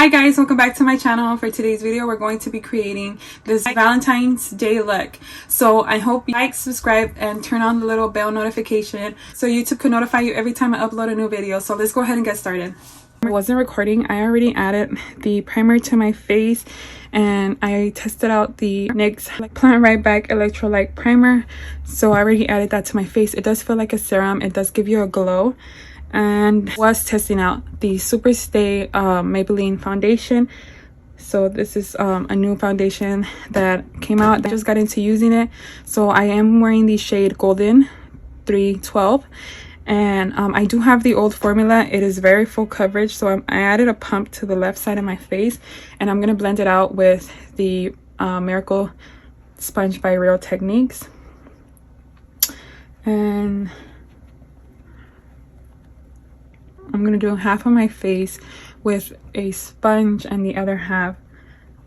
Hi guys, welcome back to my channel. For today's video, we're going to be creating this Valentine's Day look. So I hope you like, subscribe, and turn on the little bell notification so YouTube can notify you every time I upload a new video. So let's go ahead and get started. I wasn't recording. I already added the primer to my face and I tested out the NYX Plant Right Back Electrolyte Primer. So I already added that to my face. It does feel like a serum. It does give you a glow. And was testing out the Superstay Maybelline foundation. So this is a new foundation that came out. I just got into using it. So I am wearing the shade Golden 312. And I do have the old formula. It is very full coverage. So I added a pump to the left side of my face. And I'm going to blend it out with the Miracle Sponge by Real Techniques. And I'm going to do half of my face with a sponge and the other half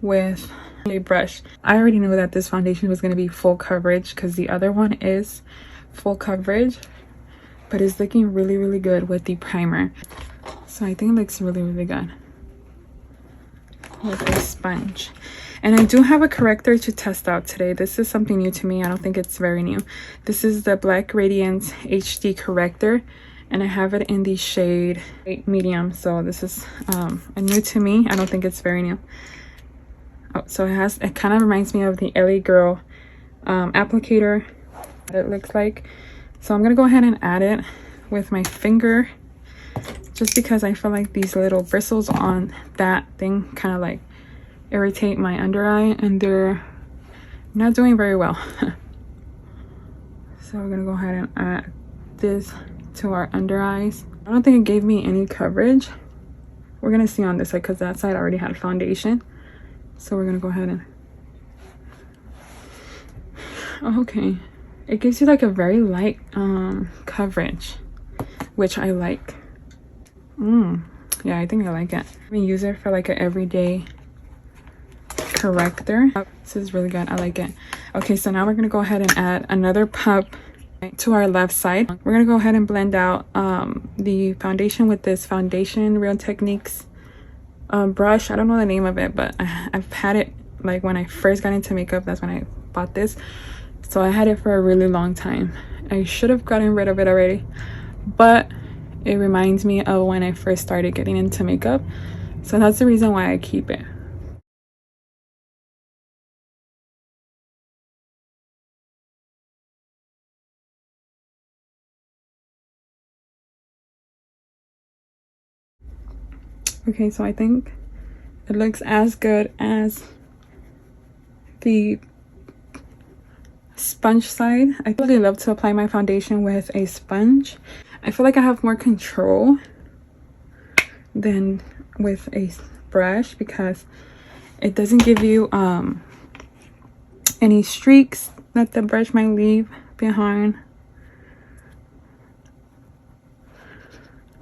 with a brush. I already knew that this foundation was going to be full coverage because the other one is full coverage, but it's looking really good with the primer. So I think it looks really good with a sponge. And I do have a corrector to test out today. This is something new to me. I don't think it's very new. This is the Black Radiance HD corrector. And I have it in the shade medium. So this is new to me. I don't think it's very new. Oh, so it kind of reminds me of the LA Girl applicator that it looks like. So I'm gonna go ahead and add it with my finger, just because I feel like these little bristles on that thing kind of like irritate my under eye, and they're not doing very well. So we're gonna go ahead and add this to our under eyes. I don't think it gave me any coverage. We're gonna see on this side because that side already had foundation. So we're gonna go ahead and okay, it gives you like a very light coverage, which I like. Yeah, I think I like it. I'm gonna use it for like an everyday corrector. This is really good. I like it. Okay, so now we're gonna go ahead and add another pump to our left side. We're gonna go ahead and blend out the foundation with this Foundation Real Techniques brush. I don't know the name of it, but I've had it like when I first got into makeup. That's when I bought this, so I had it for a really long time. I should have gotten rid of it already, but it reminds me of when I first started getting into makeup, so that's the reason why I keep it. Okay, so I think it looks as good as the sponge side. I really love to apply my foundation with a sponge. I feel like I have more control than with a brush because it doesn't give you any streaks that the brush might leave behind.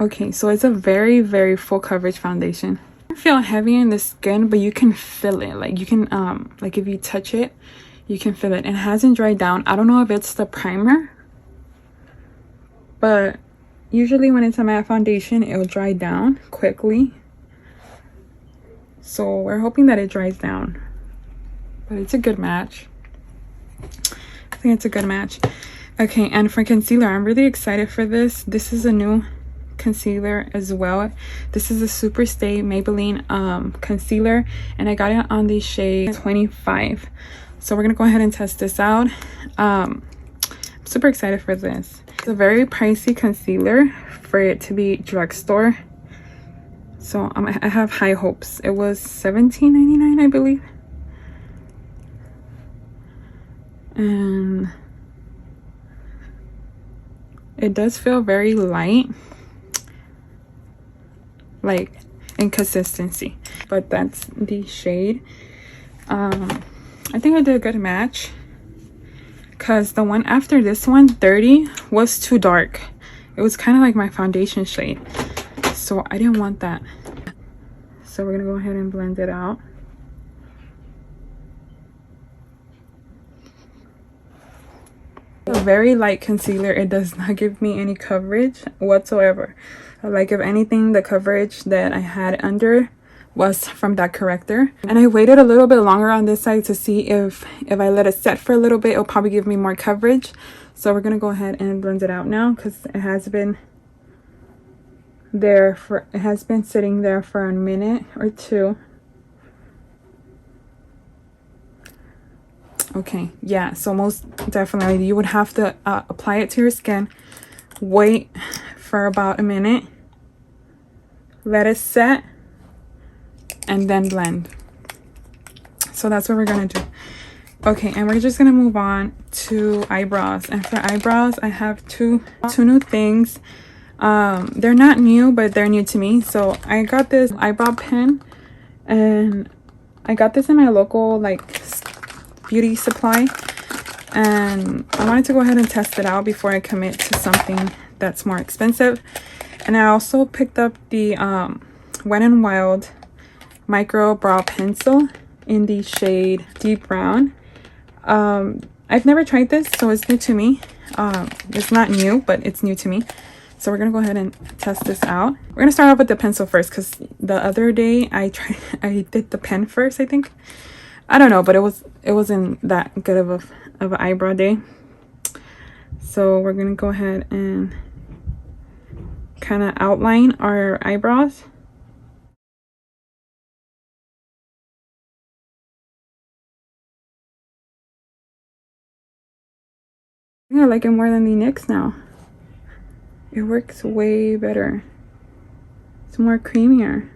Okay, so it's a very full coverage foundation. I feel heavy in the skin, but you can feel it. Like you can like if you touch it, you can feel it. It hasn't dried down. I don't know if it's the primer, but usually when it's a matte foundation, it will dry down quickly. So we're hoping that it dries down, but it's a good match. I think it's a good match. Okay, and for concealer, I'm really excited for this. This is a new concealer as well. This is a Superstay Maybelline concealer, and I got it on the shade 25. So we're gonna go ahead and test this out. I'm super excited for this. It's a very pricey concealer for it to be drugstore, so I have high hopes. It was $17.99, I believe, and it does feel very light, like in consistency, but that's the shade. I think I did a good match because the one after this one, 30, was too dark. It was kind of like my foundation shade, so I didn't want that. So we're gonna go ahead and blend it out. A very light concealer. It does not give me any coverage whatsoever. Like, if anything, the coverage that I had under was from that corrector. And I waited a little bit longer on this side to see if I let it set for a little bit, it'll probably give me more coverage. So we're gonna go ahead and blend it out now, because it has been sitting there for a minute or two. Okay, yeah, so most definitely you would have to apply it to your skin, wait for about a minute, let it set, and then blend. So that's what we're gonna do. Okay, and we're just gonna move on to eyebrows. And for eyebrows, I have two new things. They're not new, but they're new to me. So I got this eyebrow pen, and I got this in my local like beauty supply, and I wanted to go ahead and test it out before I commit to something that's more expensive. And I also picked up the Wet n Wild micro brow pencil in the shade deep brown. I've never tried this, so it's new to me. It's not new, but it's new to me. So we're gonna go ahead and test this out. We're gonna start off with the pencil first, because the other day I did the pen first, I think. I don't know, but it wasn't that good of an eyebrow day. So we're gonna go ahead and kind of outline our eyebrows. I think I like it more than the NYX now. It works way better. It's more creamier.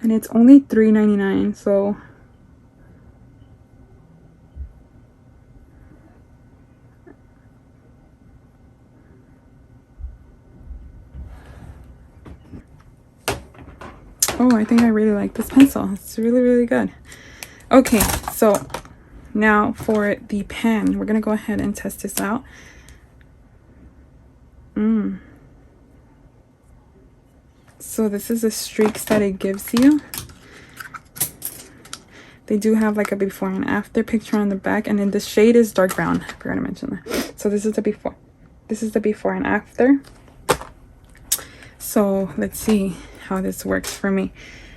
And it's only $3.99, so oh, I think I really like this pencil. It's really, really good. Okay, so now for the pen, we're gonna go ahead and test this out. So this is the streaks that it gives you. They do have like a before and after picture on the back, and then the shade is dark brown. I forgot to mention that. So this is the before. This is the before and after. So let's see how this works for me,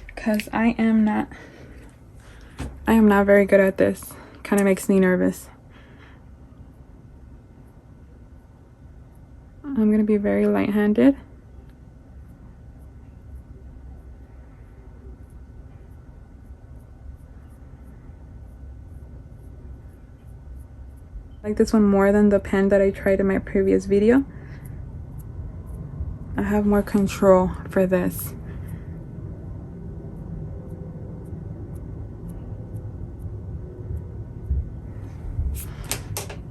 because I am not very good at this. Kind of makes me nervous. I'm gonna be very light-handed. I like this one more than the pen that I tried in my previous video. I have more control for this.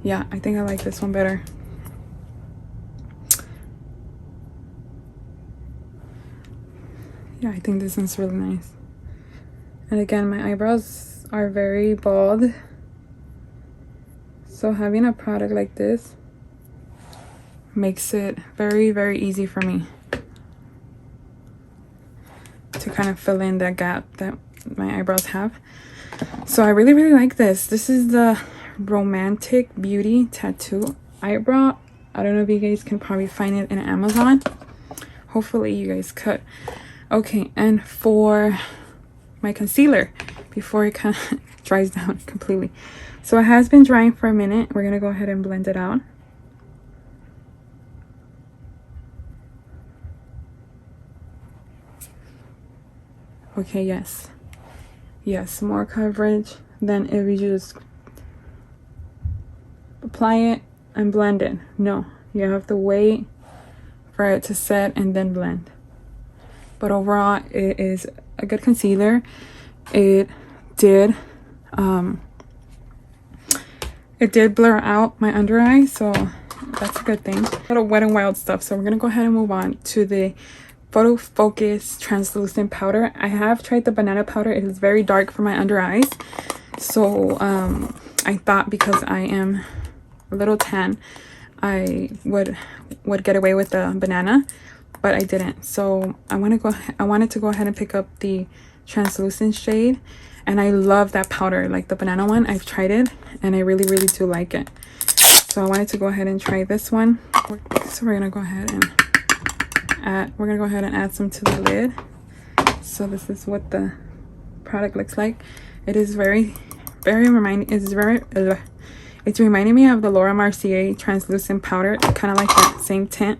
Yeah, I think I like this one better. Yeah, I think this one's really nice. And again, my eyebrows are very bald. So having a product like this makes it very, very easy for me to kind of fill in that gap that my eyebrows have. So I really, really like this. This is the Romantic Beauty Tattoo Eyebrow. I don't know if you guys can probably find it in Amazon. Hopefully you guys could. Okay, and for my concealer, before it kind of dries down completely. So it has been drying for a minute. We're gonna go ahead and blend it out. Okay, yes, more coverage than if you just apply it and blend it. No, you have to wait for it to set and then blend. But overall, it is a good concealer. It did blur out my under eye, so that's a good thing. A little Wet n Wild stuff. So we're gonna go ahead and move on to the Photo Focus translucent powder. I have tried the banana powder. It is very dark for my under eyes, so I thought because I am a little tan, I would get away with the banana, but I didn't. So I wanted to go ahead and pick up the translucent shade, and I love that powder, like the banana one. I've tried it and I really, really do like it. So I wanted to go ahead and try this one. So we're gonna go ahead and we're gonna go ahead and add some to the lid. So this is what the product looks like. It is it's reminding me of the Laura Mercier translucent powder, kind of like that same tint.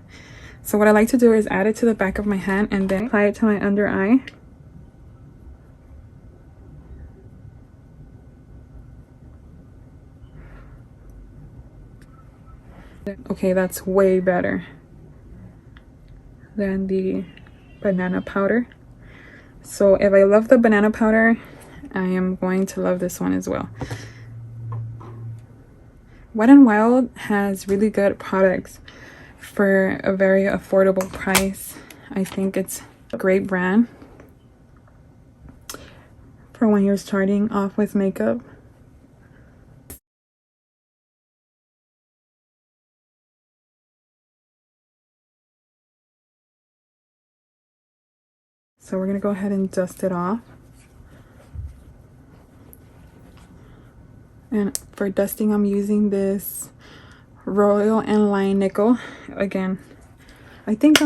So what I like to do is add it to the back of my hand and then apply it to my under eye. Okay, that's way better than the banana powder. So if I love the banana powder, I am going to love this one as well. Wet n Wild has really good products for a very affordable price. I think it's a great brand for when you're starting off with makeup. So we're gonna go ahead and dust it off. And for dusting, I'm using this Royal and Line Nickel. Again, I think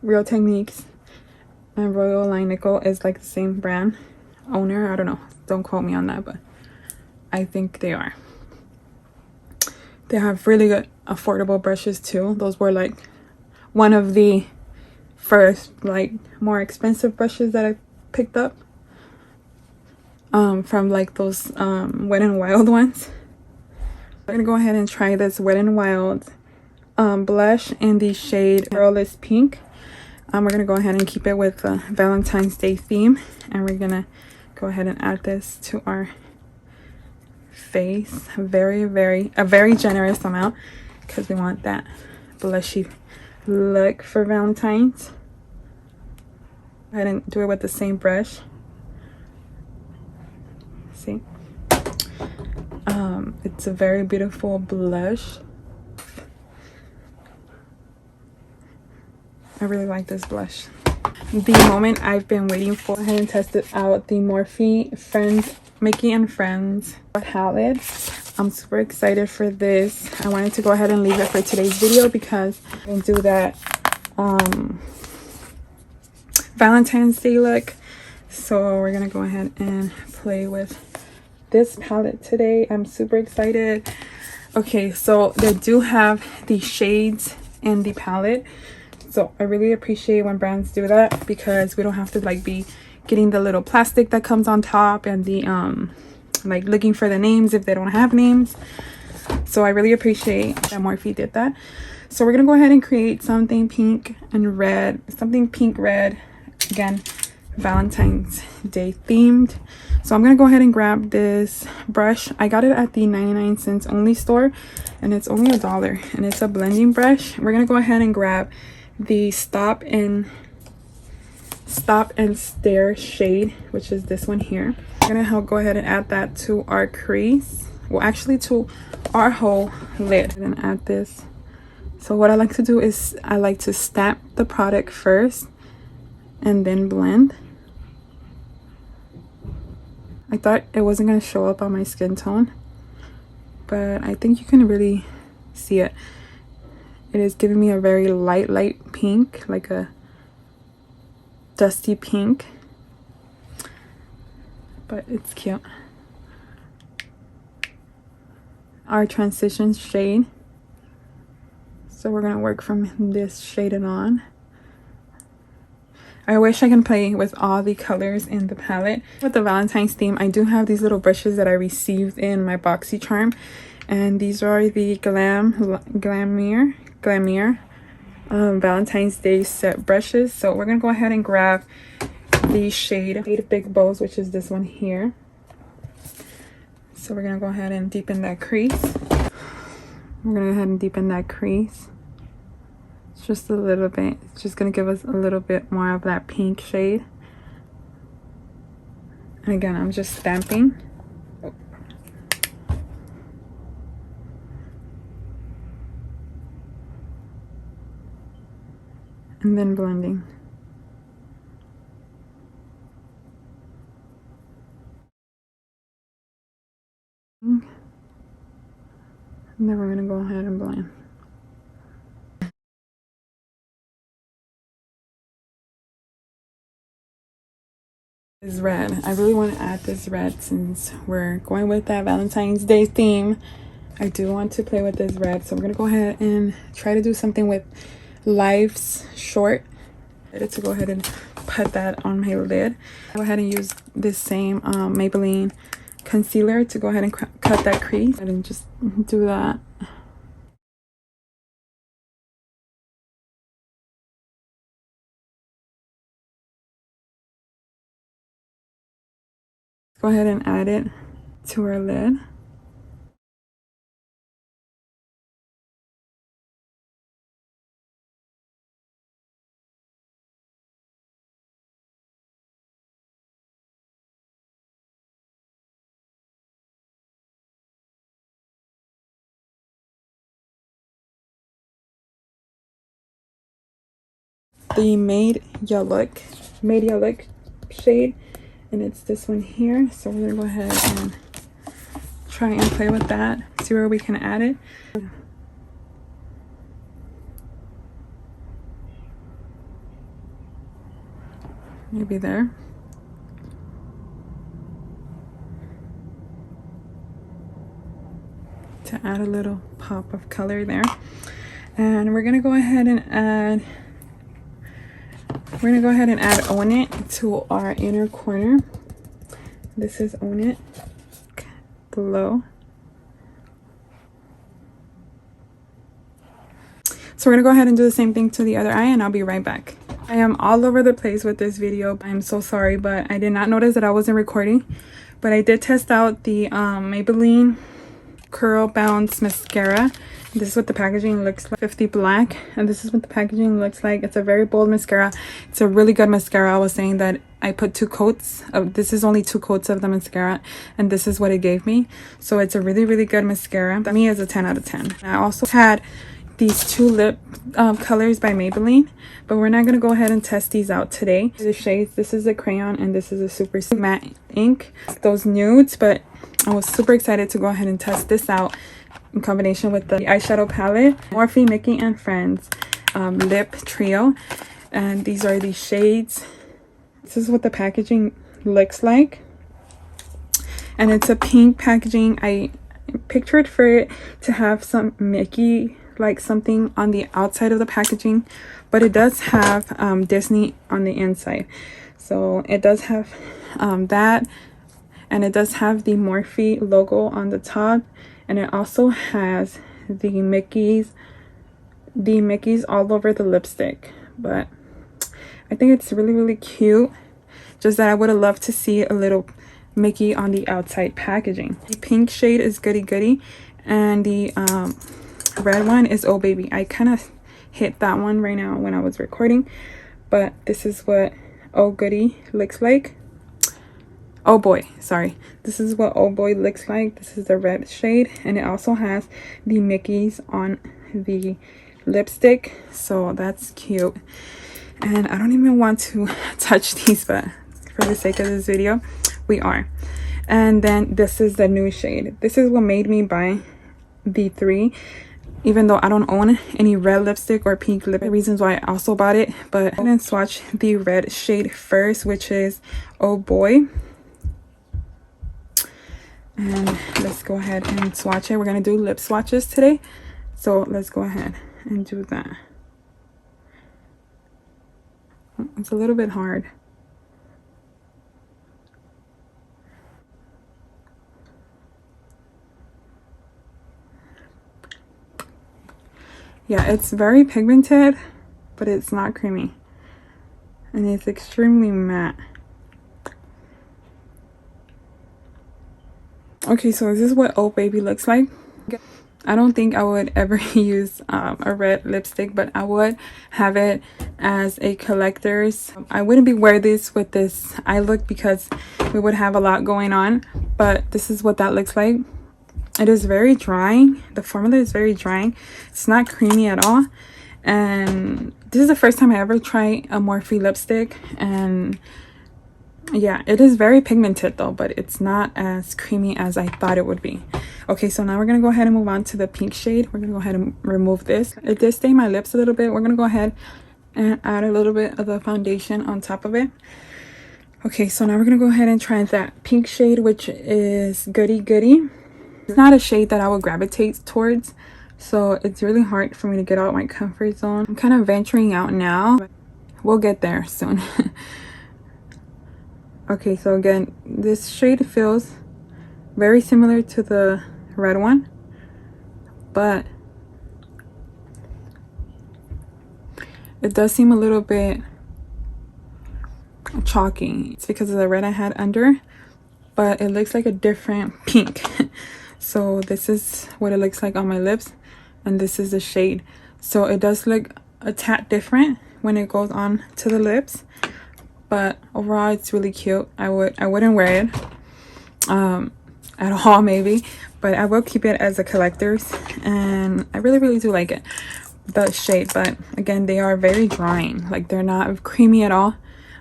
Real Techniques and Royal Line Nickel is like the same brand owner. I don't know, don't quote me on that, but I think they are. They have really good affordable brushes too. Those were like one of the first like more expensive brushes that I picked up from like those Wet n Wild ones. I'm gonna go ahead and try this Wet n Wild blush in the shade Pearlist Pink. We're gonna go ahead and keep it with the Valentine's Day theme, and we're gonna go ahead and add this to our face. A very generous amount because we want that blushy look for Valentine's. Go ahead and do it with the same brush. See, it's a very beautiful blush. I really like this blush. The moment I've been waiting for. Go ahead and test it out, the Morphe Mickey and Friends palette. I'm super excited for this. I wanted to go ahead and leave it for today's video because I can do that Valentine's Day look. So we're gonna go ahead and play with this palette today. I'm super excited. Okay, so they do have the shades in the palette, so I really appreciate when brands do that because we don't have to like be getting the little plastic that comes on top and the like looking for the names if they don't have names. So I really appreciate that Morphe did that. So we're gonna go ahead and create something pink and red, something pink red, again Valentine's Day themed. So I'm gonna go ahead and grab this brush. I got it at the 99 cents only store and it's only $1, and it's a blending brush. We're gonna go ahead and grab the Stop and Stare shade, which is this one here. I'm gonna go ahead and add that to our crease, well actually to our whole lid, and add this. So what I like to do is I like to stamp the product first and then blend. I thought it wasn't going to show up on my skin tone, but I think you can really see it. It is giving me a very light pink, like a dusty pink, but it's cute. Our transition shade, so we're going to work from this shaded on. I wish I can play with all the colors in the palette. With the Valentine's theme, I do have these little brushes that I received in my BoxyCharm, and these are the Glamir Valentine's Day set brushes. So we're gonna go ahead and grab the shade Big Bows, which is this one here. So we're gonna go ahead and deepen that crease. We're gonna go ahead and deepen that crease just a little bit. It's just gonna give us a little bit more of that pink shade. And again, I'm just stamping. And then blending. And then we're gonna go ahead and blend. This red. I really want to add this red since we're going with that Valentine's Day theme. I do want to play with this red, so we're gonna go ahead and try to do something with Life's Short. To go ahead and put that on my lid. Go ahead and use this same Maybelline concealer to go ahead and cut that crease and just do that. Go ahead and add it to our lid. The Made Ya Look shade, and it's this one here. So we're gonna go ahead and try and play with that, see where we can add it. Maybe there. To add a little pop of color there. And we're gonna go ahead and add Own It to our inner corner. This is Own It below. So we're gonna go ahead and do the same thing to the other eye, and I'll be right back. I am all over the place with this video. I'm so sorry, but I did not notice that I wasn't recording. But I did test out the Maybelline Curl Bounce Mascara. This is what the packaging looks like. 50 black, and this is what the packaging looks like. It's a very bold mascara. It's a really good mascara. I was saying that I put 2 coats of this. Is only 2 coats of the mascara, and this is what it gave me. So it's a really good mascara. To me, is a 10 out of 10. I also had these 2 lip colors by Maybelline, but we're not going to go ahead and test these out today. The shades, this is a crayon and this is a super matte ink. Those nudes, but I was super excited to go ahead and test this out in combination with the eyeshadow palette. Morphe Mickey and Friends lip trio, and these are the shades. This is what the packaging looks like, and it's a pink packaging. I pictured for it to have some Mickey like something on the outside of the packaging, but it does have Disney on the inside. So it does have that, and it does have the Morphe logo on the top, and it also has the Mickeys all over the lipstick. But I think it's really cute, just that I would have loved to see a little Mickey on the outside packaging. The pink shade is Goody Goody, and the red one is Oh Baby. I kind of hit that one right now when I was recording, but this is what Oh Goody looks like. Oh Boy, sorry. This is what Oh Boy looks like. This is the red shade, and it also has the Mickeys on the lipstick, so that's cute. And I don't even want to touch these, but for the sake of this video, we are. And then this is the new shade. This is what made me buy the 3, even though I don't own any red lipstick or pink lip. The reasons why I also bought it, but I'm gonna swatch the red shade first, which is Oh Boy. And let's go ahead and swatch it. We're gonna do lip swatches today, so let's go ahead and do that. It's a little bit hard. Yeah, it's very pigmented, but it's not creamy, and it's extremely matte. Okay, so this is what Oh Baby looks like. I don't think I would ever use a red lipstick, but I would have it as a collector's. I wouldn't be wearing this with this eye look because we would have a lot going on, but this is what that looks like. It is very drying. The formula is very drying. It's not creamy at all, and this is the first time I ever tried a Morphe lipstick, and yeah, it is very pigmented though, but it's not as creamy as I thought it would be. Okay, so now we're gonna go ahead and move on to the pink shade. We're gonna go ahead and remove this. It did stain my lips a little bit. We're gonna go ahead and add a little bit of the foundation on top of it. Okay, so now we're gonna go ahead and try that pink shade, which is Goody Goody. It's not a shade that I would gravitate towards, so it's really hard for me to get out of my comfort zone. I'm kind of venturing out now. We'll get there soon. Okay, so again, this shade feels very similar to the red one, but it does seem a little bit chalky. It's because of the red I had under, but it looks like a different pink. So this is what it looks like on my lips, and this is the shade. So it does look a tad different when it goes on to the lips, but overall it's really cute. I wouldn't wear it at all maybe, but I will keep it as a collector's, and I really do like it, the shade. But again, they are very drying, like they're not creamy at all.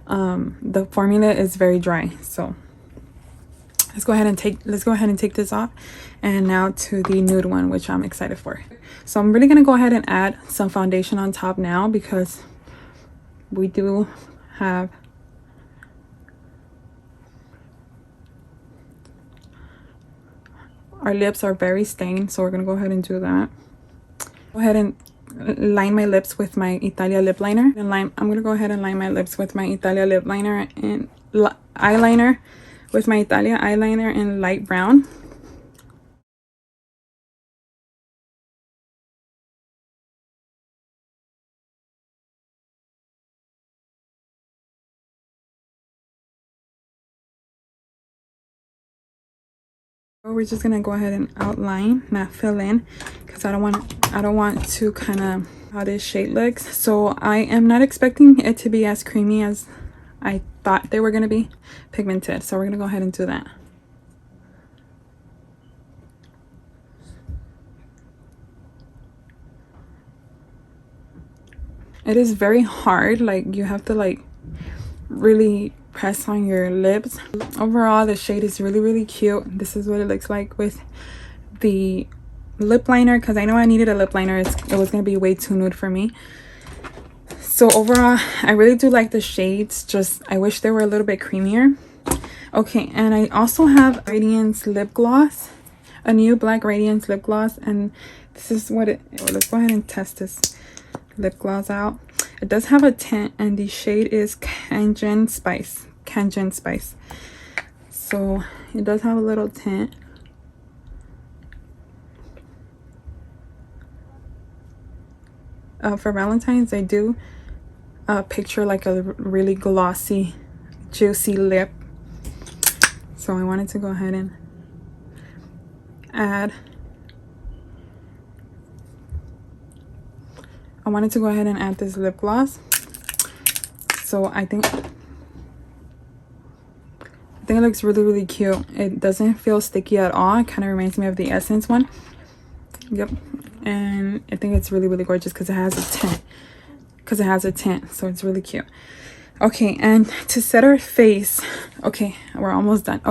The formula is very dry. So let's go ahead and take this off, and now to the nude one, which I'm excited for. So I'm really gonna go ahead and add some foundation on top now, because we do have our lips are very stained, so we're gonna go ahead and do that. Go ahead and line my lips with my Italia lip liner, and I'm gonna go ahead and line my lips with my Italia lip liner and eyeliner with my Italia eyeliner in light brown. We're just gonna go ahead and outline, not fill in, because I don't want to kind of how this shade looks. So I am not expecting it to be as creamy as I thought they were gonna be pigmented. So we're gonna go ahead and do that. It is very hard, like you have to like really press on your lips. Overall, the shade is really cute. This is what it looks like with the lip liner, because I know I needed a lip liner. It was going to be way too nude for me. So overall, I really do like the shades, just I wish they were a little bit creamier. Okay, and I also have Radiance lip gloss, a new black Radiance lip gloss, and this is what it, let's go ahead and test this lip gloss out. It does have a tint, and the shade is Cajun Spice. So it does have a little tint. For Valentine's, I do picture like a really glossy, juicy lip. So I wanted to go ahead and add. This lip gloss. So I think it looks really cute. It doesn't feel sticky at all. It kind of reminds me of the Essence one. Yep. And I think it's really gorgeous because it has a tint. So it's really cute. Okay, and to set our face, okay, we're almost done.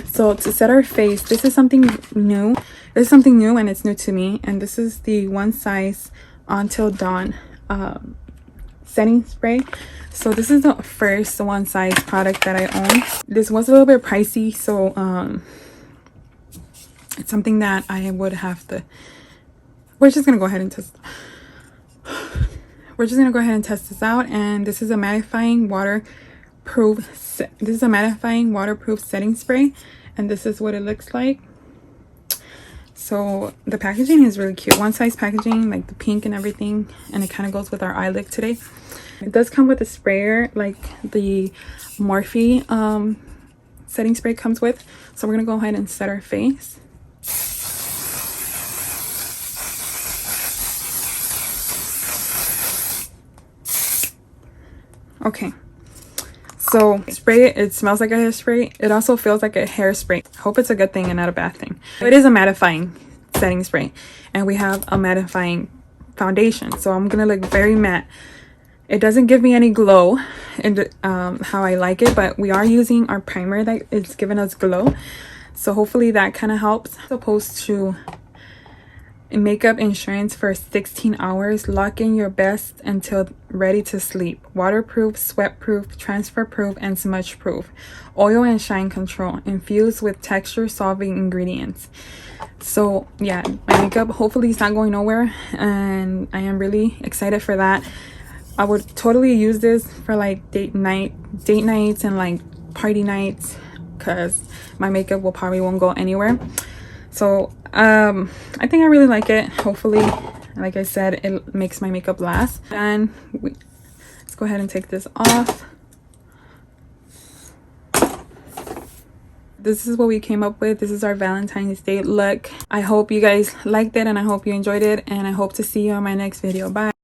So to set our face, this is something new. And it's new to me. And this is the One Size Until Dawn setting spray. So this is the first One Size product that I own. This was a little bit pricey, so it's something that I would have to, we're just gonna go ahead and test this out. And this is a mattifying waterproof setting spray, and this is what it looks like. So the packaging is really cute. One Size packaging, like the pink and everything, and it kind of goes with our eye look today. It does come with a sprayer like the Morphe setting spray comes with. So we're gonna go ahead and set our face. Okay, so spray it. It smells like a hairspray. It also feels like a hairspray. I hope it's a good thing and not a bad thing. It is a mattifying setting spray, and we have a mattifying foundation, so I'm gonna look very matte. It doesn't give me any glow and how I like it, but we are using our primer that it's giving us glow, so hopefully that kind of helps. I'm supposed to makeup insurance for 16 hours. Lock in your best until ready to sleep. Waterproof, sweat proof, transfer proof, and smudge proof. Oil and shine control. Infused with texture solving ingredients. So yeah, my makeup hopefully is not going nowhere, and I am really excited for that. I would totally use this for like date nights and like party nights, because my makeup won't go anywhere. So I think I really like it. Hopefully, like I said, it makes my makeup last. And let's go ahead and take this off. This is what we came up with. This is our Valentine's Day look. I hope you guys liked it, and I hope you enjoyed it, and I hope to see you on my next video. Bye.